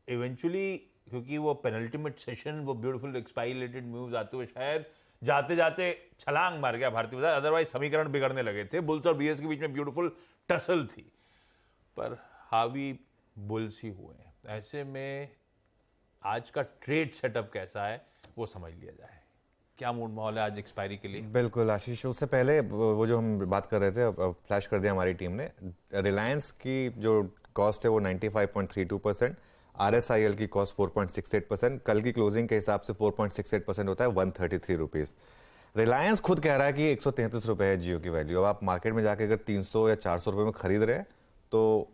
Eventually क्योंकि वो penultimate session, वो ब्यूटीफुल एक्सपायरी रिलेटेड मूव्स आते हुए शायद जाते जाते छलांग मार गया भारतीय बाजार, अदरवाइज समीकरण बिगड़ने लगे थे। बुल्स और बीएस के बीच में ब्यूटीफुल टसल थी, पर हावी बुल्स ही हुए हैं। ऐसे में आज का ट्रेड सेटअप कैसा है वो समझ लिया जाए। क्या मूड माहौल है आज एक्सपायरी के लिए? बिल्कुल आशीष, उससे पहले वो जो हम बात कर रहे थे, फ्लैश कर दिया हमारी टीम ने। रिलायंस की जो कॉस्ट है वो 95.32%, RSIL की कॉस्ट 4.68%, कल की क्लोजिंग के हिसाब से 4.68% होता है 133 रुपीज़। रिलायंस खुद कह रहा है कि 133 रुपये है जियो की वैल्यू। अब आप मार्केट में जाके अगर 300 या 400 रुपये में खरीद रहे हैं तो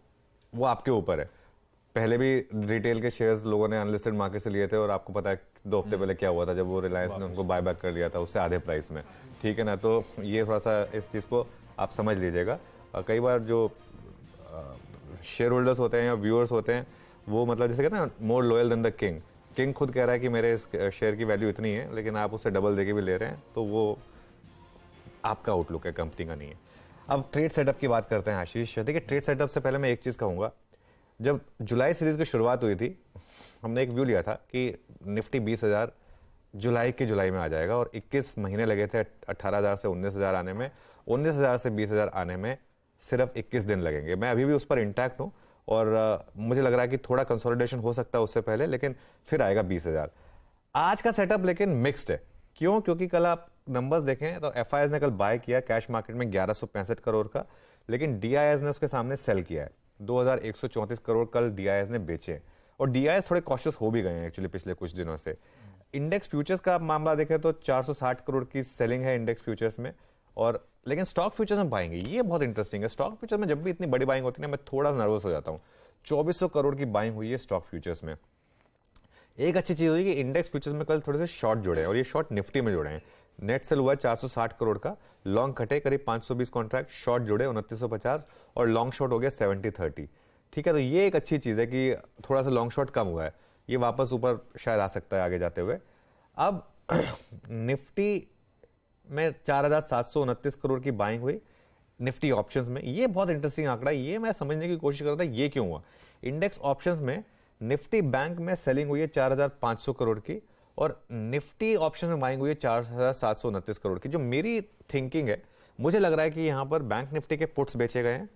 वो आपके ऊपर है। पहले भी रिटेल के शेयर्स लोगों ने अनलिस्टेड मार्केट से लिए थे और आपको पता है 2 हफ्ते पहले क्या हुआ था जब वो रिलायंस ने उनको बाय बैक कर लिया था उससे आधे प्राइस में, ठीक है ना। तो ये थोड़ा सा इस चीज़ को आप समझ लीजिएगा। कई बार जो शेयर होल्डर्स होते हैं या व्यूअर्स होते हैं वो मतलब जैसे कहते हैं ना, more loyal than the king. King खुद कह रहा है कि मेरे इस शेयर की वैल्यू इतनी है, लेकिन आप उससे डबल देके भी ले रहे हैं, तो वो आपका आउटलुक है, कंपनी का नहीं है। अब ट्रेड सेटअप की बात करते हैं आशीष। देखिए, ट्रेड सेटअप से पहले मैं एक चीज़ कहूँगा। जब जुलाई सीरीज की शुरुआत हुई थी, हमने एक व्यू लिया था कि निफ्टी 20,000 जुलाई में आ जाएगा, और 21 महीने लगे थे 18,000 से 19,000 आने में। 19,000 से 20,000 आने में सिर्फ 21 दिन लगेंगे। मैं अभी भी उस पर इंटैक्ट हूँ और मुझे लग रहा है कि थोड़ा कंसोलिडेशन हो सकता है उससे पहले, लेकिन फिर आएगा 20,000। आज का सेटअप लेकिन मिक्स्ड है। क्यों? क्योंकि कल आप नंबर्स देखें तो FIS ने कल बाय किया कैश मार्केट में 1165 करोड़ का, लेकिन DIS ने उसके सामने सेल किया है 2134 करोड़ कल DIS ने बेचे। और DIS थोड़े कॉशियस हो भी गए हैं एक्चुअली पिछले कुछ दिनों से। इंडेक्स फ्यूचर्स का मामला देखें तो 460 करोड़ की सेलिंग है इंडेक्स फ्यूचर्स में, और लेकिन स्टॉक फ्यूचर्स में बाइंग है। ये बहुत इंटरेस्टिंग है। स्टॉक फ्यूचर्स में जब भी इतनी बड़ी बाइंग होती है ना, मैं थोड़ा नर्वस हो जाता हूँ। 2400 करोड़ की बाइंग हुई है स्टॉक फ्यूचर्स में। एक अच्छी चीज हुई कि इंडेक्स फ्यूचर्स में कल थोड़े से शॉर्ट जुड़े हैं, और ये शॉर्ट निफ्टी में जुड़े हैं। नेट सेल हुआ 460 करोड़ का, लॉन्ग कटे करीब 520 कॉन्ट्रैक्ट, शॉर्ट जुड़े 2950, और लॉन्ग शॉर्ट हो गया 70-30। ठीक है, तो ये एक अच्छी चीज है कि थोड़ा सा लॉन्ग शॉर्ट कम हुआ है, ये वापस ऊपर शायद आ सकता है आगे जाते हुए। अब निफ्टी में 4,729 करोड़ की बाइंग हुई निफ्टी ऑप्शंस में। ये बहुत इंटरेस्टिंग आंकड़ा है, ये मैं समझने की कोशिश कर रहा था ये क्यों हुआ। इंडेक्स ऑप्शंस में निफ्टी बैंक में सेलिंग हुई है 4,500 करोड़ की, और निफ्टी ऑप्शन में बाइंग हुई है 4,729 करोड़ की। जो मेरी थिंकिंग है, मुझे लग रहा है कि यहां पर बैंक निफ्टी के पुट्स बेचे गए हैं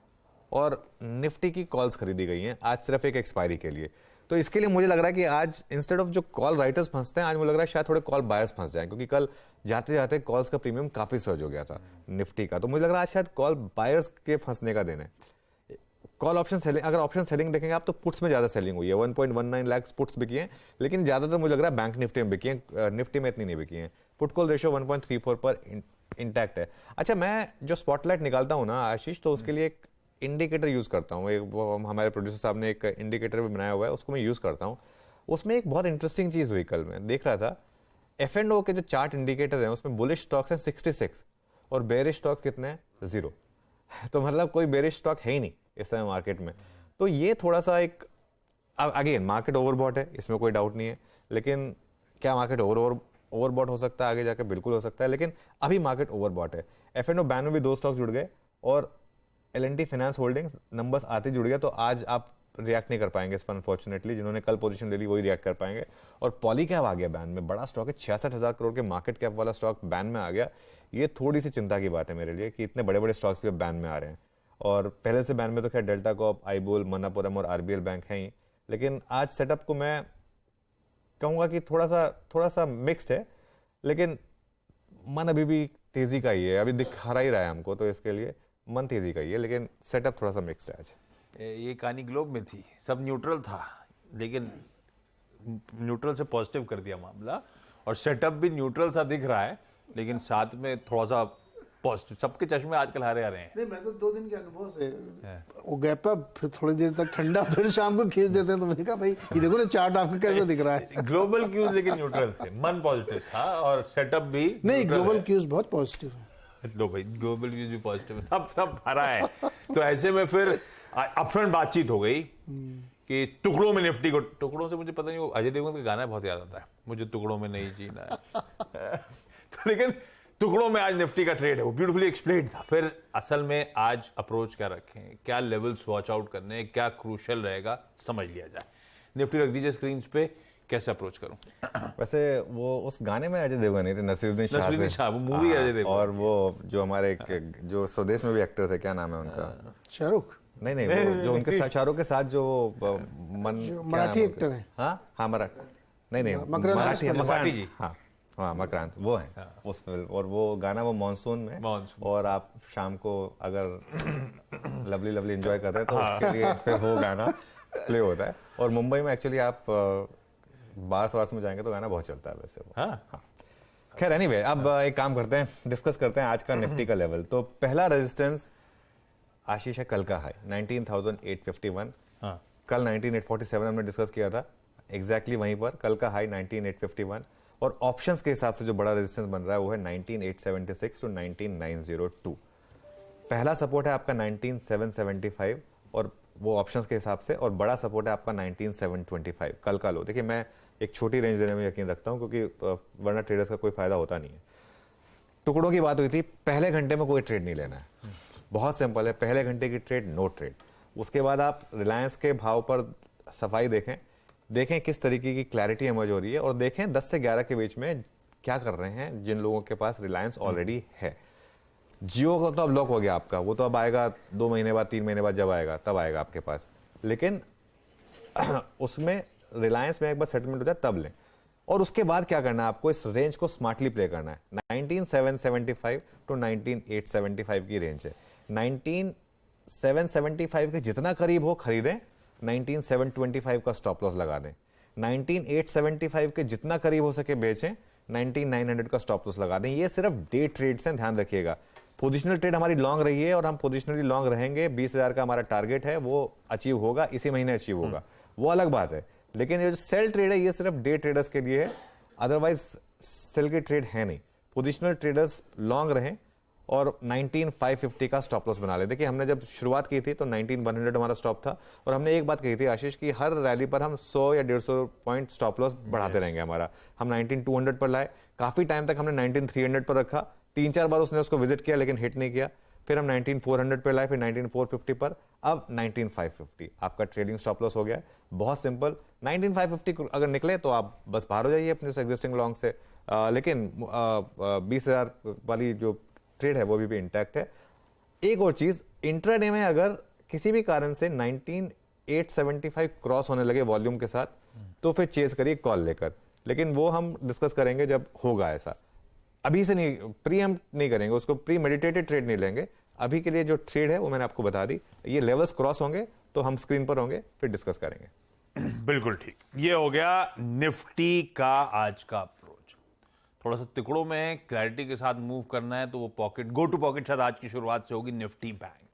और निफ्टी की कॉल्स खरीदी गई हैं आज सिर्फ एक एक्सपायरी के लिए। तो इसके लिए मुझे लग रहा है कि आज इंस्टेड ऑफ जो कॉल राइटर्स फंसते हैं, आज मुझे लग रहा है शायद थोड़े कॉल बायर्स फंस जाएं, क्योंकि कल जाते जाते कॉल्स का प्रीमियम काफी सर्ज हो गया था निफ्टी का। तो मुझे लग रहा है आज शायद कॉल बायर्स के फंसने का दिन है। कॉल ऑप्शन सेलिंग, अगर ऑप्शन सेलिंग देखेंगे आप तो पुट्स में ज्यादा सेलिंग हुई है, 1.19 लाख पुट्स बिकी हैं, लेकिन ज्यादातर मुझे लग रहा है बैंक निफ्टी में बिकी हैं, निफ्टी में इतनी नहीं बिकी हैं। पुट कॉल रेशियो 1.34 पर इंटैक्ट है। अच्छा, मैं जो स्पॉटलाइट निकालता हूं ना आशीष, तो उसके लिए एक इंडिकेटर यूज करता हूँ। वो हमारे प्रोड्यूसर साहब ने एक इंडिकेटर भी बनाया हुआ है, उसको मैं यूज करता हूँ। उसमें एक बहुत इंटरेस्टिंग चीज हुई, कल मैं देख रहा था F&O के जो चार्ट इंडिकेटर हैं उसमें बुलिश स्टॉक्स हैं 66 और बेरिश स्टॉक्स कितने हैं? 0। तो मतलब कोई बेरिश स्टॉक है ही नहीं इस समय मार्केट में। तो ये थोड़ा सा एक, अगेन मार्केट ओवरबॉट है, इसमें कोई डाउट नहीं है, लेकिन क्या मार्केट ओवरबॉट हो सकता है आगे जाकर? बिल्कुल हो सकता है, लेकिन अभी मार्केट ओवरबॉट है। F&O बैन में भी 2 स्टॉक जुड़ गए, और L&T फाइनेंस होल्डिंग्स नंबर्स आते जुड़ गया, तो आज आप रिएक्ट नहीं कर पाएंगे इस पर अनफॉर्चुनेटली। जिन्होंने कल पोजीशन ले ली वही रिएक्ट कर पाएंगे। और पॉलीकैब आ गया बैन में, बड़ा स्टॉक है, 66,000 करोड़ के मार्केट कैप वाला स्टॉक बैन में आ गया। ये थोड़ी सी चिंता की बात है मेरे लिए कि इतने बड़े बड़े स्टॉक्स भी बैन में आ रहे हैं। और पहले से बैन में तो खैर डेल्टा कॉप, आईबोल, मनापुरम और RBL बैंक है ही, लेकिन आज सेटअप को मैं कहूंगा कि थोड़ा सा मिक्स्ड है, लेकिन मन अभी भी तेजी का ही है, अभी दिखा ही रहा है हमको, तो इसके लिए मन तेजी का ही है, लेकिन सेटअप थोड़ा सा मिक्स्ड है आज। ये कहानी ग्लोब में थी, सब न्यूट्रल था, लेकिन न्यूट्रल से पॉजिटिव कर दिया मामला, और सेटअप भी न्यूट्रल सा दिख रहा है, लेकिन साथ में थोड़ा सा पॉजिटिव। सबके चश्मे आजकल हारे आ रहे हैं। नहीं, मैं तो 2 दिन के अनुभव से वो गैप अप, फिर थोड़ी देर तक ठंडा, फिर शाम को खींच देते हैं। तो मैंने कहा भाई ये देखो ना चार्ट आपको कैसे दिख रहा है। ग्लोबल क्यूज लेकिन न्यूट्रल थे, मन पॉजिटिव था, और सेटअप भी नहीं, ग्लोबल क्यूज बहुत पॉजिटिव है। लो भाई, ग्लोबल क्यूज भी पॉजिटिव है, सब हरा है। तो ऐसे में फिर अपफ्रंट बातचीत हो गई कि टुकड़ों में निफ्टी को, टुकड़ों से मुझे पता नहीं, वो अजय देवगन का गाना बहुत याद आता है, मुझे टुकड़ों में नहीं जीना है। तो लेकिन टुकड़ों में आज निफ्टी का ट्रेड है, वो ब्यूटीफुली एक्सप्लेन था। फिर असल में आज अप्रोच क्या रखें, क्या लेवल्स वॉच आउट करने, क्या क्रूशियल रहेगा, समझ लिया जाए। निफ्टी रख दीजिए स्क्रीन पे, कैसे अप्रोच करूं? वैसे वो उस गाने में अजय देवगन नहीं थे, नसीरुद्दीन शाह वो मूवी है अजय देवगन। और वो जो हमारे जो स्वदेश में भी एक्टर थे, क्या नाम है उनका? शाहरुख? नहीं, वो जो उनके साथ, शाहरुख के साथ जो मराठी एक्टर है। हाँ मराठी, नहीं मराठी जी। हाँ मकरांत, वो है उस फिल्म। और वो गाना वो मॉनसून में, और आप शाम को अगर लवली लवली एंजॉय कर रहे हैं तो उसके लिए फिर वो गाना प्ले होता है। और मुंबई में एक्चुअली आप बार्स में जाएंगे तो गाना बहुत चलता है वैसे वो। हाँ। खैर एनीवे, अब एक काम करते हैं, डिस्कस करते हैं आज का निफ्टी का लेवल। तो पहला रेजिस्टेंस आशीष है कल का हाई 19,851। कल 19,847 हमने डिस्कस किया था, एग्जैक्टली वहीं पर कल का हाई 19,851। और ऑप्शंस के हिसाब से जो बड़ा रेजिस्टेंस बन रहा है वो है 19,876 टू 19,902। पहला सपोर्ट है आपका 19,775 और वो ऑप्शंस के हिसाब से, और बड़ा सपोर्ट है आपका 19,725 कल का लो। देखिए मैं एक छोटी रेंज देने में यकीन रखता हूं क्योंकि वरना ट्रेडर्स का कोई फायदा होता नहीं है। टुकड़ों की बात हुई थी, पहले घंटे में कोई ट्रेड नहीं लेना है, बहुत सिंपल है, पहले घंटे की ट्रेड नो ट्रेड। उसके बाद आप रिलायंस के भाव पर सफाई देखें किस तरीके की क्लैरिटी इमर्ज हो रही है, और देखें 10 से 11 के बीच में क्या कर रहे हैं जिन लोगों के पास रिलायंस ऑलरेडी है। जियो का तो अब लॉक हो गया आपका, वो तो अब आएगा 2 महीने बाद, 3 महीने बाद, जब आएगा तब आएगा आपके पास। लेकिन उसमें रिलायंस में एक बार सेटलमेंट हो जाए तब लें। और उसके बाद क्या करना है आपको, इस रेंज को स्मार्टली प्ले करना है। 19,775 टू 19,875 की रेंज है। 19,775 के जितना करीब हो खरीदें, 19,725 का स्टॉप लॉस लगा दें। 19,875 के जितना करीब हो सके बेचें, 19,900 का स्टॉप लॉस लगा दें। ये सिर्फ डे ट्रेड्स हैं, ध्यान रखिएगा। पोजिशनल ट्रेड हमारी लॉन्ग रही है और हम पोजिशनली लॉन्ग रहेंगे। 20,000 का हमारा टारगेट है, वो अचीव होगा, इसी महीने अचीव होगा, वो अलग बात है। लेकिन ये जो सेल ट्रेड है ये सिर्फ डे ट्रेडर्स के लिए है, अदरवाइज सेल के ट्रेड है नहीं। पोजिशनल ट्रेडर्स लॉन्ग रहें और 19,550 का स्टॉप लॉस बना ले। देखिए हमने जब शुरुआत की थी तो 19,100 हमारा स्टॉप था, और हमने एक बात कही थी आशीष की, हर रैली पर हम 100 या 150 पॉइंट स्टॉप लॉस बढ़ाते रहेंगे हमारा। हम 19,200 पर लाए, काफी टाइम तक हमने 19,300 पर रखा, 3-4 बार उसने उसको विजिट किया लेकिन हिट नहीं किया। फिर हम 19,400 पर लाए, फिर 19,450 पर, अब 19,550 आपका ट्रेडिंग स्टॉप लॉस हो गया है। बहुत सिंपल, 19,550 अगर निकले तो आप बस बाहर हो जाइए अपने एग्जिस्टिंग लॉन्ग से। लेकिन 20,000 वाली जो ट्रेड है वो भी इंटैक्ट है। एक और चीज, इंट्राडे में अगर किसी भी कारण से 19,875 क्रॉस होने लगे वॉल्यूम के साथ तो फिर चेस करिए कॉल लेकर, लेकिन वो हम डिस्कस करेंगे जब होगा ऐसा। अभी से नहीं, प्रीएम्प्ट नहीं करेंगे उसको, प्री मेडिटेटेड ट्रेड नहीं लेंगे। अभी के लिए जो ट्रेड है वो मैंने आपको बता दी, ये लेवल्स क्रॉस होंगे तो हम स्क्रीन पर होंगे, फिर डिस्कस करेंगे। बिल्कुल ठीक, ये हो गया निफ्टी का आज का अप्रोच। थोड़ा सा तिकड़ों में क्लैरिटी के साथ मूव करना है तो वो पॉकेट, गो टू पॉकेट शायद आज की शुरुआत से होगी निफ्टी बैंक।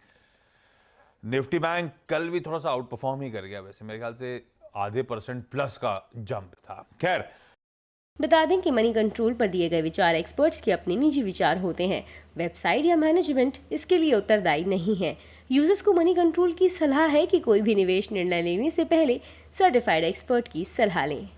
निफ्टी बैंक कल भी थोड़ा सा आउट परफॉर्म ही कर गया, वैसे मेरे ख्याल से आधे % प्लस का जंप था। खैर, बता दें कि मनी कंट्रोल पर दिए गए विचार एक्सपर्ट्स के अपने निजी विचार होते हैं। वेबसाइट या मैनेजमेंट इसके लिए उत्तरदायी नहीं है। यूजर्स को मनी कंट्रोल की सलाह है कि कोई भी निवेश निर्णय लेने से पहले सर्टिफाइड एक्सपर्ट की सलाह लें।